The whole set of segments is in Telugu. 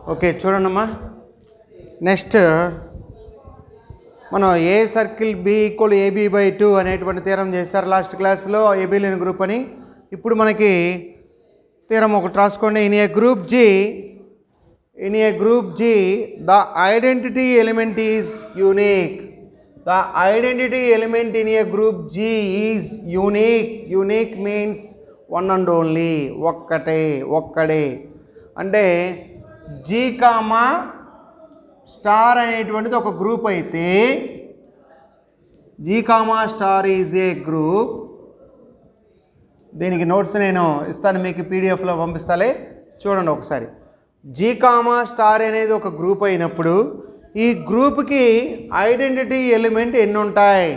ఓకే చూడండమ్మా. నెక్స్ట్ మనం A circle B equal AB by 2 అనేటువంటి థీరం చేశారు లాస్ట్ క్లాస్లో, ఏబీ లేని గ్రూప్ అని. ఇప్పుడు మనకి థీరం ఒకటి రాసుకోండి. In a group G the identity element is unique. The identity element in a group G is unique. Unique means one and only, ఒక్కడే. అంటే జీ కామా స్టార్ అనేటువంటిది ఒక గ్రూప్ అయితే, G comma star is a group. దీనికి నోట్స్ నేను ఇస్తాను మీకు, పీడిఎఫ్లో పంపిస్తాలే, చూడండి ఒకసారి. జీ కామా స్టార్ అనేది ఒక గ్రూప్ అయినప్పుడు ఈ గ్రూప్కి ఐడెంటిటీ ఎలిమెంట్ ఎన్ని ఉంటాయి?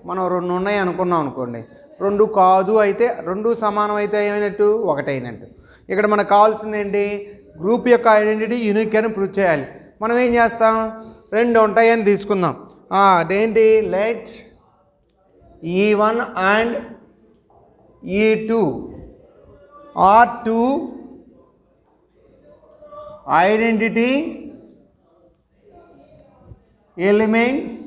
మనం 2 ఉన్నాయి అనుకున్నాం అనుకోండి. 2 కాదు అయితే 2 సమానం అయితే ఏమైనట్టు? 1 అయినట్టు. ఇక్కడ మనకు కావాల్సింది ఏంటి? గ్రూప్ యొక్క ఐడెంటిటీ యూనిక్ అని ప్రూవ్ చేయాలి. మనం ఏం చేస్తాం? 2 ఉంటాయని తీసుకుందాం. అదేంటి? Let E1 and E2 are 2 identity elements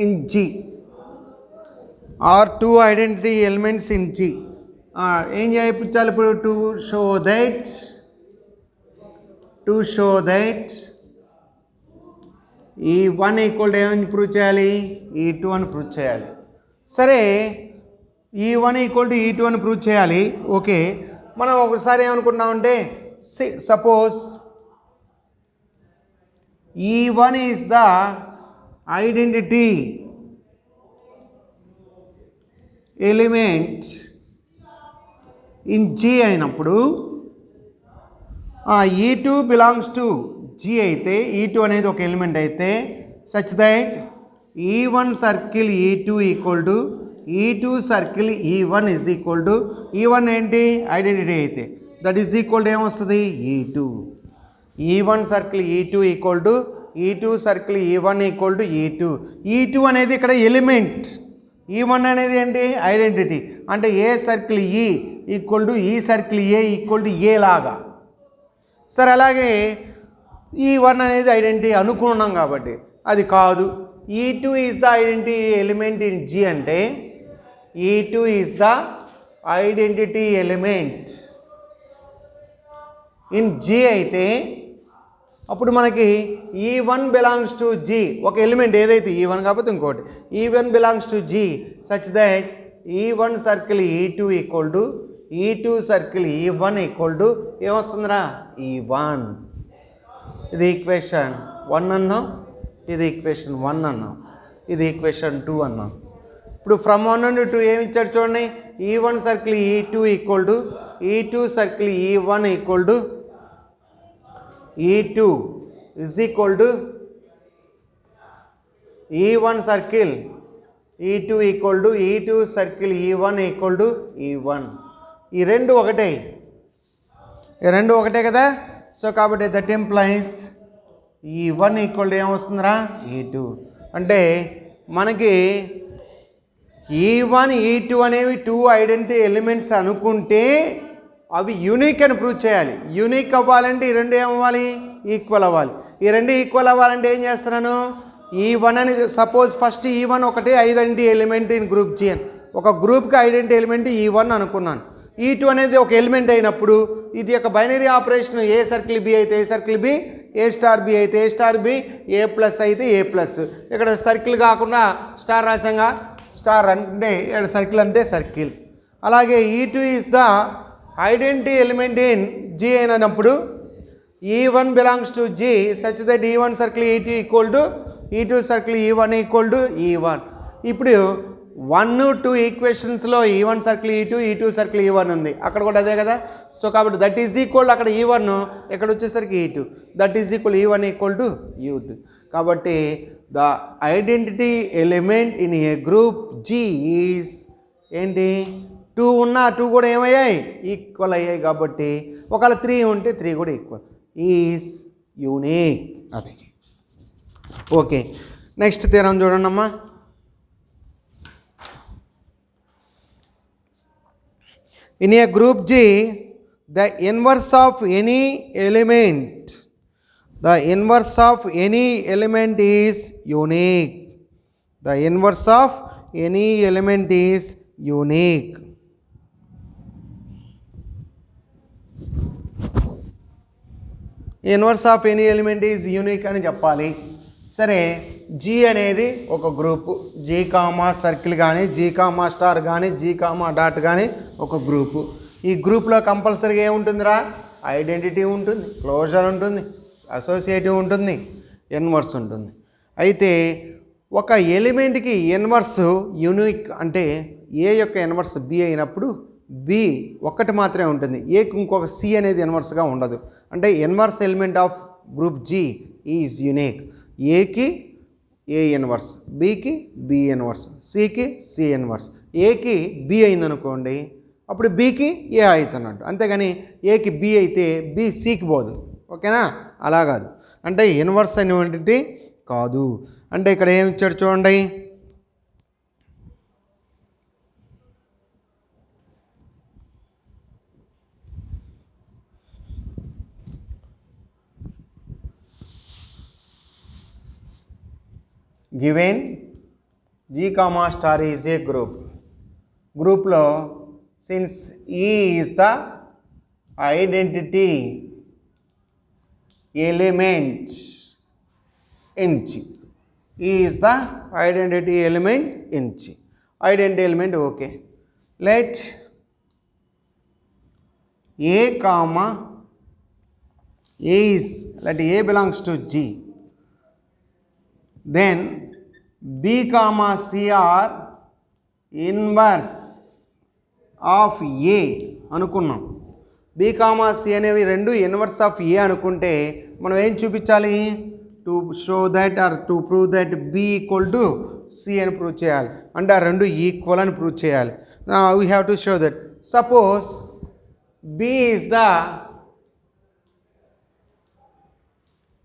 in G. Are 2 identity elements in G. ఏం చేయించాలి ఇప్పుడు? To show that E1 equal to ఏమని ప్రూవ్ చేయాలి? E2 అని ప్రూవ్ చేయాలి. సరే, E1 ఈక్వల్ టు E2 అని ప్రూవ్ చేయాలి. ఓకే, మనం ఒకసారి ఏమనుకుంటున్నామంటే, suppose E1 is the identity element in G అయినప్పుడు E2 బిలాంగ్స్ టు G అయితే, E2 అనేది ఒక ఎలిమెంట్ అయితే, such that E1 circle E2 equal to E2 circle E1 is equal to, E1 ఏంటి? ఐడెంటిటీ అయితే, దట్ ఈజ్ ఈక్వల్ టు ఏమొస్తుంది? E2. E1 circle E2 equal to E2 circle E1 equal to E2. E2 అనేది ఇక్కడ ఎలిమెంట్, E1 అనేది ఏంటి? ఐడెంటిటీ. అంటే a circle E equal to ఈ సర్కిల్ ఏ ఈక్వల్ టు ఏ లాగా. సరే, అలాగే E1 అనేది ఐడెంటిటీ అనుకున్నాం కాబట్టి అది కాదు. E2 is the identity element in G అంటే E2 is the identity element in G అయితే, అప్పుడు మనకి E1 బిలాంగ్స్ టు G, ఒక ఎలిమెంట్ ఏదైతే E1 కాకపోతే ఇంకోటి, E1 belongs to G such that E1 circle E2 equal to E2 circle E1 equal to ఏమొస్తుందిరా? E1. ఇది ఈక్వేషన్ 1 అన్నాం, ఇది ఈక్వేషన్ 1 అన్నాం, ఇది ఈక్వేషన్ 2 అన్నాం. ఇప్పుడు ఫ్రమ్ 1 నుండి 2 ఏమి ఇచ్చారు చూడండి. E1 circle E2 equal to E2 circle E1 equal to E2 is equal to E1 circle E2 equal to E2 circle E1 equal to E1. ఈ రెండు ఒకటే కదా. సో కాబట్టి that implies E1 equal to ఏమొస్తుందిరా? E2. అంటే మనకి E1 E2 అనేవి 2 ఐడెంటిటీ ఎలిమెంట్స్ అనుకుంటే అవి యూనిక్ అని ప్రూవ్ చేయాలి. యూనిక్ అవ్వాలంటే ఈ రెండు ఏమవ్వాలి? ఈక్వల్ అవ్వాలి. ఈ రెండు ఈక్వల్ అవ్వాలంటే ఏం చేస్తున్నాను? E1 అని సపోజ్ ఫస్ట్ E1 ఒకటి identity element in group G అని, ఒక గ్రూప్కి ఐడెంటిటీ ఎలిమెంట్ E1 అనుకున్నాను. E2 అనేది ఒక ఎలిమెంట్ అయినప్పుడు ఇది ఒక బైనరీ ఆపరేషన్. ఏ సర్కిల్ బి అయితే ఏ సర్కిల్ బి, ఏ స్టార్ బి అయితే ఏ స్టార్ బి, ఏ ప్లస్ అయితే ఏ ప్లస్. ఇక్కడ సర్కిల్ కాకుండా స్టార్ రాసంగా, స్టార్ అంటే ఇక్కడ సర్కిల్ అంటే సర్కిల్. అలాగే E2 is the identity element in G అయినప్పుడు E1 belongs to G such that E1 circle E2 equal to E2 circle E1 equal to E1. ఇప్పుడు 1, 2 ఈక్వేషన్స్లో E1 circle E2, E2 circle E1 ఉంది, అక్కడ కూడా అదే కదా. సో కాబట్టి దట్ ఈజ్ ఈక్వల్, అక్కడ E1, ఇక్కడ వచ్చేసరికి E2, that is equal E1 equal to U2. కాబట్టి the identity element in a group G is ఏంటి? 2 ఉన్నా 2 కూడా ఏమయ్యాయి? ఈక్వల్ అయ్యాయి. కాబట్టి ఒకవేళ 3 ఉంటే 3 కూడా ఈక్వల్, ఈజ్ యూనిక్. అదే. ఓకే, నెక్స్ట్ థీరం చూడండి అమ్మా. In a group G, the inverse of any element, the inverse of any element is unique. The inverse of any element is unique. Inverse of any element is unique అని చెప్పాలి. సరే, జీ అనేది ఒక గ్రూపు, జీ కామా సర్కిల్ కానీ, జీ కామా స్టార్ కానీ, జీ కామా డాట్ కానీ ఒక గ్రూపు. ఈ గ్రూప్లో కంపల్సరీగా ఏముంటుందిరా? ఐడెంటిటీ ఉంటుంది, క్లోజర్ ఉంటుంది, అసోసియేటివ్ ఉంటుంది, ఇన్వర్స్ ఉంటుంది. అయితే ఒక ఎలిమెంట్కి ఇన్వర్స్ యూనిక్ అంటే ఏ యొక్క ఇన్వర్స్ బి అయినప్పుడు బి ఒక్కటి మాత్రమే ఉంటుంది, ఏకి ఇంకొక సి అనేది ఇన్వర్స్గా ఉండదు. అంటే inverse element of group G is unique. ఏకి ఏ ఇన్వర్స్, బికి బి ఇన్వర్స్, సికి సి ఇన్వర్స్. ఏకి బి అయిందనుకోండి, అప్పుడు బికి ఏ అవుతున్నట్టు. అంతేగాని ఏకి బి అయితే బి సికి పోదు. ఓకేనా? అలా కాదు. అంటే ఇన్వర్స్ అనేటువంటి కాదు. అంటే ఇక్కడ ఏమి ఇచ్చాడు చూడండి. Given G comma star is a group. గ్రూప్లో since E is the identity element in G. E is the identity element in G. Identity element okay. Let A comma A is, let A belongs to G. Then B comma C are inverse of A అనుకున్నాం. B comma C అనేవి రెండు ఇన్వర్స్ ఆఫ్ ఏ అనుకుంటే మనం ఏం చూపించాలి? To show that or to prove that B equal to C అని ప్రూవ్ చేయాలి. అంటే ఆ రెండు ఈక్వల్ అని ప్రూవ్ చేయాలి. We have to show that. Suppose B is the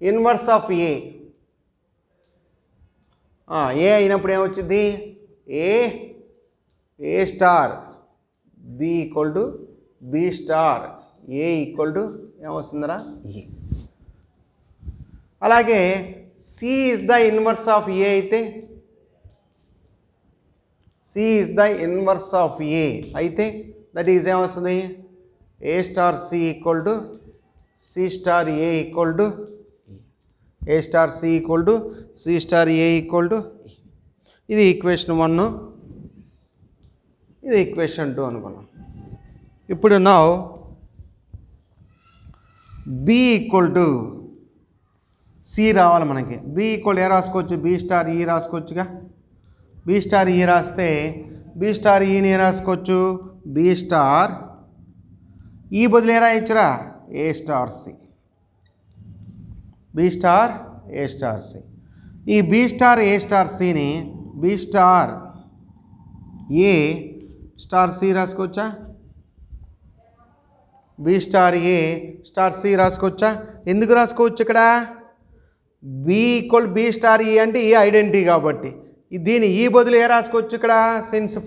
inverse of A. A అయినప్పుడు ఏమొచ్చింది? A star B equal to B star A equal to ఏమొస్తుందరా? ఏ. అలాగే C is the inverse of A అయితే, C is the inverse of A అయితే దట్ ఈజ్ ఏమొస్తుంది? ఏ star C equal to C star A equal to A star C equal to C star A equal to. ఇది ఈక్వేషన్ 1, ఇది ఈక్వేషన్ 2 అనుకున్నాం. ఇప్పుడు now B equal to C రావాలి మనకి. బి ఈక్వల్ ఏ రాసుకోవచ్చు? బి స్టార్ ఈ రాసుకోవచ్చుగా. బి స్టార్ ఈ రాస్తే బి స్టార్ ఈని ఏ రాసుకోవచ్చు? బి స్టార్ ఈ బదులు ఏ రాయొచ్చురా? ఏ స్టార్ సి. బి స్టార్ ఏ స్టార్ సి. ఈ బి స్టార్ ఏ స్టార్ సిని బి స్టార్ ఏ స్టార్ సి రాసుకోవచ్చా? బి స్టార్ ఏ స్టార్ సి రాసుకోవచ్చా? ఎందుకు రాసుకోవచ్చు? ఇక్కడ బి ఈక్వల్ బి స్టార్ ఈ అంటే ఈ ఐడెంటిటీ కాబట్టి దీని ఈ బదులు ఏ రాసుకోవచ్చు? ఇక్కడ సిన్స్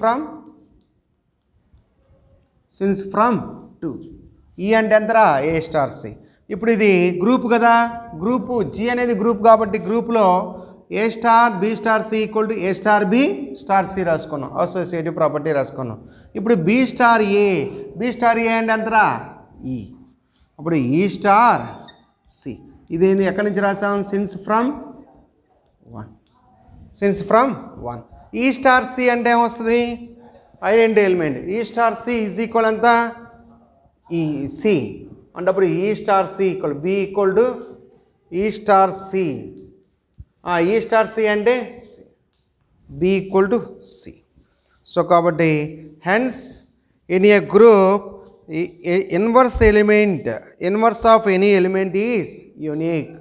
ఫ్రమ్ 2. ఈ అంటే ఎంతరా? ఏ స్టార్ సి. ఇప్పుడు ఇది గ్రూప్ కదా, గ్రూపు జీ అనేది గ్రూప్ కాబట్టి గ్రూప్లో A star B star C equal to A star B star C రాసుకున్నాం, అసోసియేటివ్ ప్రాపర్టీ రాసుకున్నాం. ఇప్పుడు బి స్టార్ ఏ అంటే ఎంతరా? ఈ. అప్పుడు ఈ స్టార్ సి. ఇదేంది ఎక్కడి నుంచి రాసాం? Since from 1. E star C అంటే ఏమొస్తుంది? Identity element. E star C is equal అంతా ఈ సి అంటే అప్పుడు E star C equal B equal to E star C. E star C అంటే B equal to C. So కాబట్టి hence in a group inverse of any element is unique.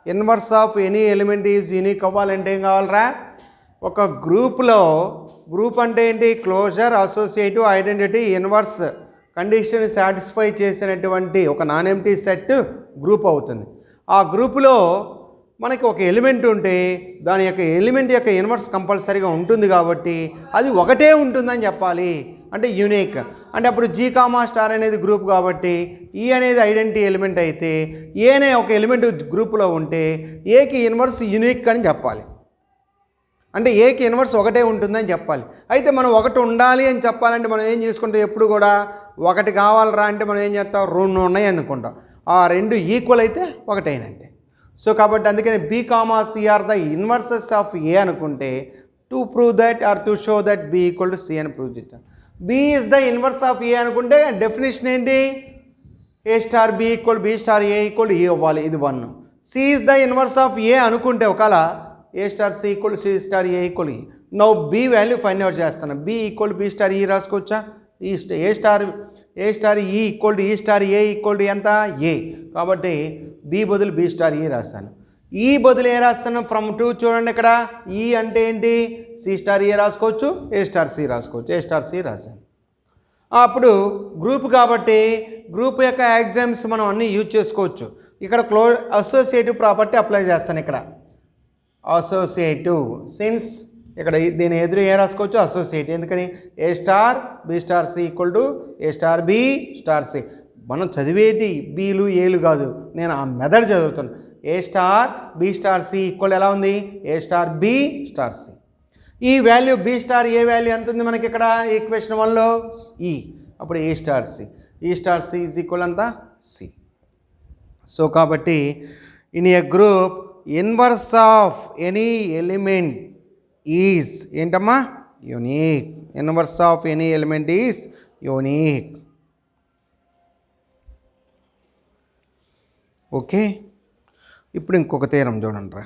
Inverse of any element is unique అవ్వాలంటే ఏం కావాలరా? ఒక గ్రూప్లో, గ్రూప్ అంటే ఏంటి? Closure, associative, identity, inverse condition satisfy చేసినటువంటి ఒక నాన్ ఎంప్టీ సెట్ గ్రూప్ అవుతుంది. ఆ గ్రూపులో మనకి ఒక ఎలిమెంట్ ఉంటే దాని యొక్క ఎలిమెంట్ యొక్క ఇన్వర్స్ కంపల్సరీగా ఉంటుంది కాబట్టి అది ఒకటే ఉంటుందని చెప్పాలి. అంటే యూనిక్. అంటే అప్పుడు జీ కామా స్టార్ అనేది గ్రూప్ కాబట్టి ఈ అనేది ఐడెంటిటీ ఎలిమెంట్ అయితే ఏ అనే ఒక ఎలిమెంట్ గ్రూప్లో ఉంటే ఏకి ఇన్వర్స్ యూనిక్ అని చెప్పాలి. అంటే ఏకి ఇన్వర్స్ ఒకటే ఉంటుందని చెప్పాలి. అయితే మనం ఒకటి ఉండాలి అని చెప్పాలంటే మనం ఏం చేసుకుంటాం, ఎప్పుడు కూడా ఒకటి కావాలరా అంటే మనం ఏం చేస్తాం, రెండు ఉన్నాయి అనుకుంటాం. ఆ రెండు ఈక్వల్ అయితే ఒకటేనంటే. సో కాబట్టి అందుకని B comma C are the inverses of A అనుకుంటే to prove that or to show that B equal to C అని ప్రూవ్ చేస్తాం. B is the inverse of A అనుకుంటే డెఫినేషన్ ఏంటి, A star B equal B star A equal A అవ్వాలి, ఇది 1. C is the inverse of A అనుకుంటే ఒకవేళ A star C equal C star A equal E. Now B value find out చేస్తాను. బి ఈక్వల్ బి స్టార్ ఈ రాసుకోవచ్చా, ఏ స్టార్ ఈ equal to E star A equal to ఎంత, ఏ. కాబట్టి బి బదులు బి స్టార్ ఈ రాస్తాను. ఈ బదులు ఏ రాస్తాను, ఫ్రమ్ టు చూడండి ఇక్కడ ఈ అంటే ఏంటి, సి స్టార్ ఏ రాసుకోవచ్చు, ఏ స్టార్ సి రాసుకోవచ్చు, ఏ స్టార్ సి రాశాను. అప్పుడు గ్రూప్ కాబట్టి గ్రూప్ యొక్క ఎగ్జామ్స్ మనం అన్నీ యూజ్ చేసుకోవచ్చు. ఇక్కడ అసోసియేటివ్ ప్రాపర్టీ అప్లై చేస్తాను. ఇక్కడ అసోసియేటివ్ సిన్స్ ఇక్కడ దీని ఎదురు ఏ రాసుకోవచ్చు, అసోసియేటివ్. ఎందుకని A star B star C equal to A star B star C. మనం చదివేది బీలు ఏలు కాదు, నేను ఆ మెథడ్ చదువుతాను. A star B star C equal ఎలా ఉంది, A star B star C. E value B star A value ఎంత ఉంది మనకి ఇక్కడ ఈక్వేషన్ 1లో ఈ. అప్పుడు A star C, E star C is equal అంతా సి. సో కాబట్టి in a group inverse of any element is ఏంటమ్మా, unique. Inverse of any element is unique. Okay, ఇప్పుడు ఇంకొక తీరం చూడండి రా.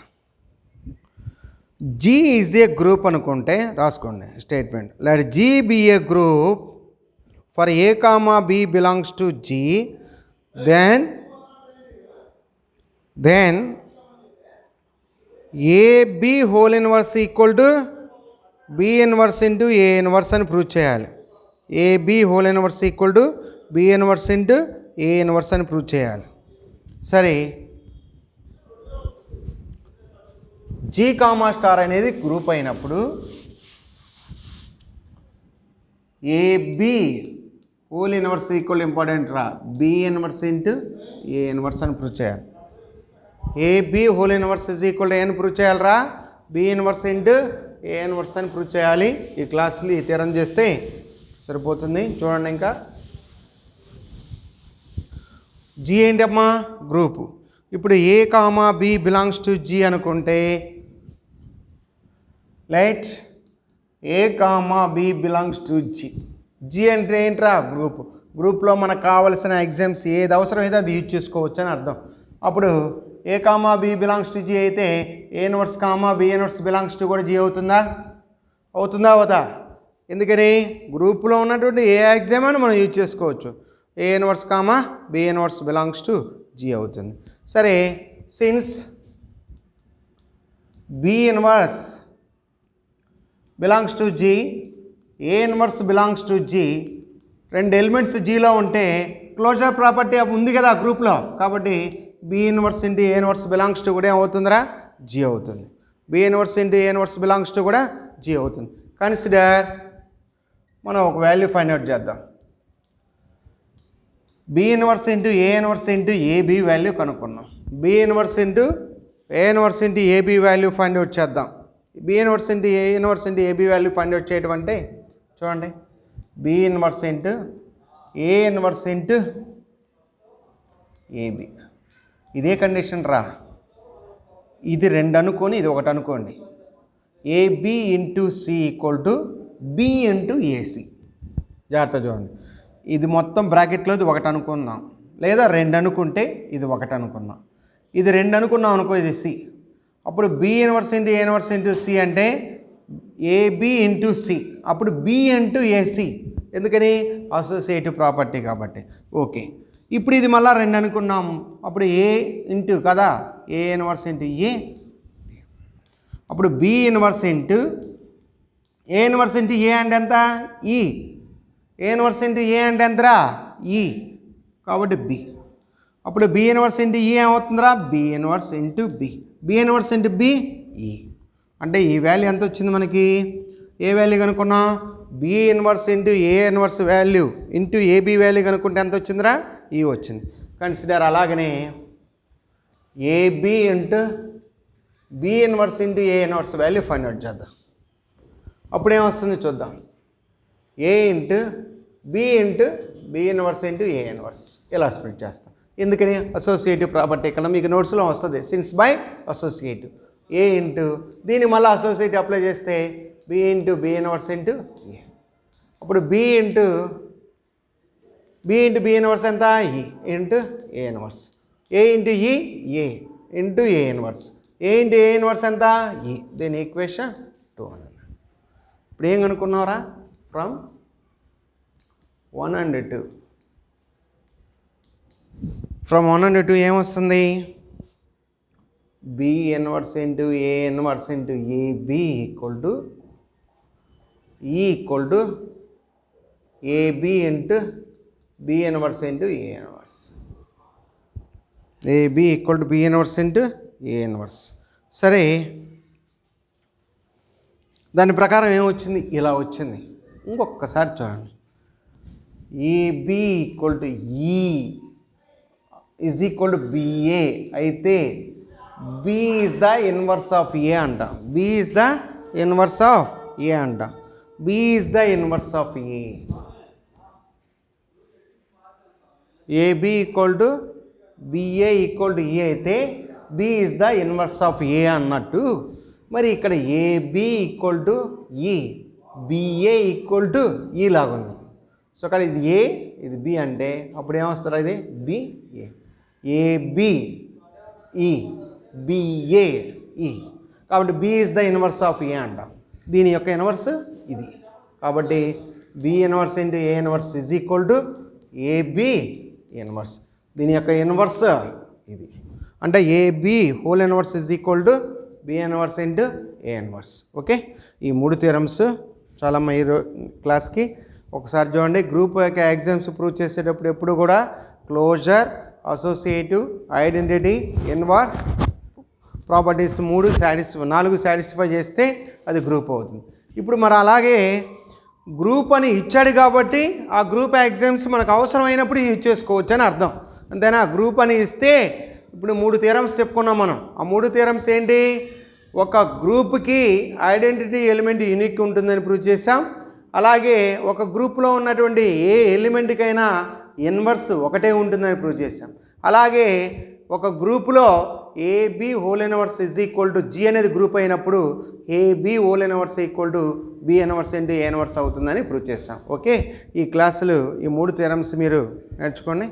జీ ఈజ్ ఏ గ్రూప్ అనుకుంటే రాసుకోండి statement. Let G be a group for A comma B belongs to G, then AB whole inverse equal to B inverse into A inverse అని ప్రూవ్ చేయాలి. AB whole inverse equal to B inverse into A inverse అని ప్రూవ్ చేయాలి. సరే, జీ కామా స్టార్ అనేది గ్రూప్ అయినప్పుడు AB whole inverse equal important రా, B inverse into A inverse అని ప్రూవ్ చేయాలి. AB whole inverse is equal to A అని ప్రూవ్ చేయాలరా, B inverse into A inverse అని ప్రూవ్ చేయాలి. ఈ క్లాసులు ఈ తీరం చేస్తే సరిపోతుంది. చూడండి, ఇంకా జీ ఏంటమ్మా, గ్రూపు. ఇప్పుడు A comma B belongs to G అనుకుంటే let A comma B belongs to G. G అంటే ఏంట్రా, గ్రూప్. గ్రూప్లో మనకు కావలసిన ఎగ్జామ్స్ ఏది అవసరమైతే అది యూజ్ చేసుకోవచ్చు అని అర్థం. అప్పుడు A comma B belongs to G అయితే A inverse comma B inverse belongs to కూడా జీ అవుతుందా, అవుదా? ఎందుకని గ్రూప్లో ఉన్నటువంటి ఏ ఎగ్జామ్ అని మనం యూజ్ చేసుకోవచ్చు. A inverse comma B inverse belongs to G అవుతుంది. సరే, since B inverse belongs to G, A inverse belongs to G, రెండు ఎలిమెంట్స్ జీలో ఉంటే క్లోజర్ ప్రాపర్టీ ఉంది కదా గ్రూప్లో. కాబట్టి B inverse into A inverse belongs to కూడా ఏమవుతుందిరా, జీ అవుతుంది. B inverse into A inverse belongs to కూడా జీ అవుతుంది. కన్సిడర్, మనం ఒక వాల్యూ ఫైండ్ అవుట్ చేద్దాం. B inverse into A inverse into AB value కనుక్కున్నాం. B inverse into A inverse into AB value find out చేద్దాం. B inverse into A inverse into AB value find out చేయడం అంటే చూడండి, B inverse into A inverse into AB. ఇదే కండిషన్ రా, ఇది 2 అనుకొని ఇది 1 అనుకోండి. AB into C equal to B into AC. జాగ్రత్త చూడండి, ఇది మొత్తం బ్రాకెట్లో ఇది 1 అనుకుందాం, లేదా 2 అనుకుంటే ఇది 1 అనుకుందాం. ఇది 2 అనుకున్నాం అనుకో, ఇది సి. అప్పుడు B inverse into A inverse into C అంటే ఏబి ఇంటూ సి, అప్పుడు బి ఇంటూ ఏసి. ఎందుకని అసోసియేటివ్ ప్రాపర్టీ కాబట్టి. ఓకే, ఇప్పుడు ఇది మళ్ళీ 2 అనుకున్నాము, అప్పుడు ఏ ఇంటూ కదా ఏ ఇన్వర్స్ ఇంటూ ఏ, అప్పుడు B inverse into A inverse into A అంటే ఎంత, ఈ. ఏ ఇన్వర్స్ ఇంటూ ఏ అంటే ఎంతరా, ఈ. కాబట్టి బి. అప్పుడు బి ఇన్వర్స్ ఇంటూ ఈ ఏమవుతుందిరా, B inverse into B. B inverse into B, E. అంటే ఈ వాల్యూ ఎంత వచ్చింది మనకి, ఏ వాల్యూ కనుక్కున్నాం, B inverse into A inverse value into AB value కనుక్కుంటే ఎంత వచ్చిందిరా ఈ వచ్చింది. కన్సిడర్ అలాగనే AB into B inverse into A inverse value find out చేద్దాం. అప్పుడేమొస్తుంది చూద్దాం. A into B into B inverse into A inverse ఇలా స్ప్లిట్ చేస్తాం. ఎందుకని అసోసియేటివ్ ప్రాపర్టీ ఇక్కడ మీకు నోట్స్లో వస్తుంది, since by associative. A into దీన్ని మళ్ళీ అసోసియేటివ్ అప్లై చేస్తే B into B inverse into A. అప్పుడు బి ఇంటూ బి ఇన్వర్స్ ఎంత E into A inverse. A into E A into A inverse. A into A inverse ఎంత ఈ. దీని ఈక్వేషన్ 2 అన్న. ఇప్పుడు ఏం కనుక్కున్నారా ఫ్రమ్ 1 and 2. ఫ్రమ్ 1 and 2 ఏమొస్తుంది B inverse into A inverse into AB equal to AB into B inverse into A inverse. AB equal to B inverse into A inverse. సరే దాని ప్రకారం ఏమొచ్చింది ఇలా వచ్చింది. ఇంకొకసారి చూడండి. AB equal to E is equal to BA అయితే B is the inverse of A అంటాం. B is the inverse of A అంటాం. B is the inverse of A. AB equal to BA equal to A అయితే B is the inverse of A అన్నట్టు. మరి ఇక్కడ AB equal to E BA equal to ఈ లాగుంది. సో అక్కడ ఇది ఏ ఇది బి అంటే అప్పుడు ఏమొస్తారా ఇది బిఏ. ఏబి ఈ బిఏ ఈ కాబట్టి B is the inverse of A అంటాం. దీని యొక్క ఇన్వర్స్ ఇది కాబట్టి B inverse into A inverse is equal to AB inverse. దీని యొక్క ఇన్వర్స్ ఇది అంటే AB whole inverse is equal to B inverse into A inverse. Okay E 3 theorems చాలా ఈ క్లాస్కి ఒకసారి చూడండి. గ్రూప్ యొక్క ఎగ్జామ్స్ ప్రూవ్ చేసేటప్పుడు ఎప్పుడు కూడా closure associative identity inverse properties 4 satisfy చేస్తే అది గ్రూప్ అవుతుంది. ఇప్పుడు మరి అలాగే గ్రూప్ అని ఇచ్చాడు కాబట్టి ఆ గ్రూప్ ఎగ్జామ్స్ మనకు అవసరమైనప్పుడు యూజ్ చేసుకోవచ్చు అని అర్థం. అంతేనా. గ్రూప్ అని ఇస్తే ఇప్పుడు 3 థియరమ్స్ చెప్పుకున్నాం మనం. ఆ 3 థియరమ్స్ ఏంటి ఒక గ్రూప్కి ఐడెంటిటీ ఎలిమెంట్ యూనిక్ ఉంటుందని ప్రూవ్ చేసాం. అలాగే ఒక గ్రూప్లో ఉన్నటువంటి ఏ ఎలిమెంట్కైనా ఇన్వర్స్ ఒకటే ఉంటుందని ప్రూవ్ చేసాం. అలాగే ఒక గ్రూప్లో A B whole inverse is equal to G అనేది గ్రూప్ అయినప్పుడు AB whole inverse equal to B inverse into A inverse అవుతుందని ప్రూవ్ చేసాం. ఓకే ఈ క్లాసులు ఈ 3 థియరమ్స్ మీరు నేర్చుకోండి.